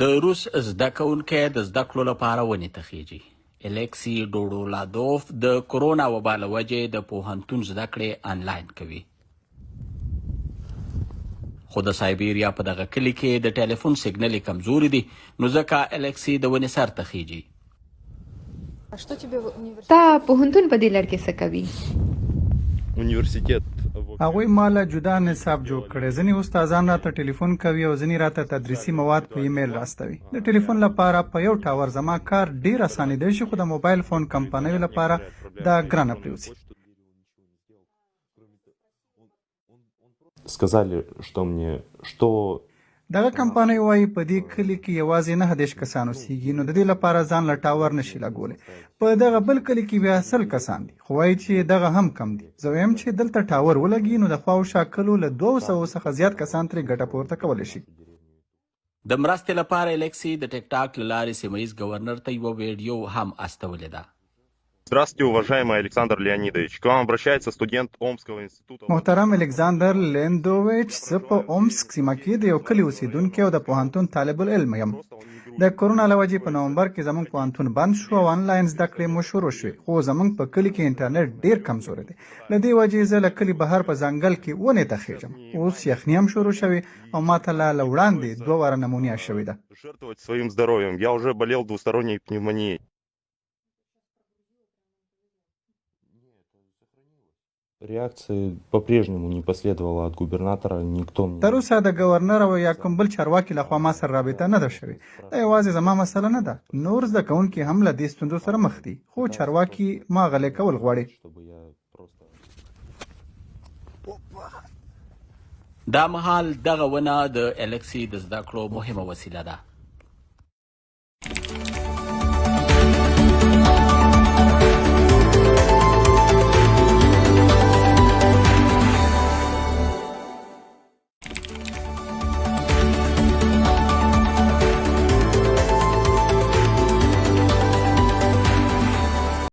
دروس زده کوونکی د زده کړو لپاره ونې ته خېژي. الکسي ډوډولادوف د کرونا وبا له وجې د پوهنتون زده کړې آنلاین کوي. خو د سایبریا په دغه کلي کې د ټلیفون سیګنل کمزوري دي، نو ځکه الکسي د ونې سر ته خېژي. تا پوهنتون په دې لړ کې څه کوي؟ هغوی مالا جدا نصاب جوړ کړی. ځینې استادان راته ټلیفون کوي او ځینې راته تدریسي مواد په ایمیل راستوي. د ټلیفون لپاره په یو ټاور زما کار ډیر اسانیدای شي، خو د موبایل فون کمپنیو لپاره دا ګرانه پریوځي. دغه کمپنۍ وایي په دې کلي کې یوازې 9 کسان اوسېږي، نو د دې لپاره ځان له ټاور نشي لګولی. په دغه بل کلي کې بیا 100 کسان دي، خو وایي چې دغه هم کم دي. زه وایم چې دلته ټاور ولګي نو د خواوشا کلو له 200 څخه زیات کسان ترې ګټه پورته کولی شي. د مرستې لپاره الکسي د ټیک ټاک له لارې سیمه ییز ګورنر ته یوه ویډیو هم استولې ده. Здравствуйте, уважаемый Александр Леонидович. К вам обращается студент Омского института. محترم الکساندر لیندوویچ، زه په اومسک سیمه کې د یو کلي اوسیدونکی او د پوهنتون طالب العلم یم. د کرونا له وجې په نومبر کې زموږ پوهنتون بند شو او آنلاین زده کړې مو شروع شوې، خو زموږ په کلي کې انټرنیټ ډیر کمزوری دی. له دې وجې زه له کلي بهر په ځنګل کې ونې ته خېژم. اوس یخني هم شروع شوې او ماته له وړاندې 2 واره نمونیا شوې ده. Жертвовать своим здоровьем. Я уже болел двусторонней пневмонией. Реакции по-прежнему не последовало от губернатора, никто мне... تر اوسه د ګورنر او یا کوم بل چارواکي لخوا ما سره رابطه نه ده شوې. دا یوازې زما مسله نه ده، نور زده کوونکي هم له دې ستونزو سره مخ دي، خو چارواکي ما غلی کول غواړي. دا مهال دغه ونه د الکسي د زده کړو مهمه وسیله ده.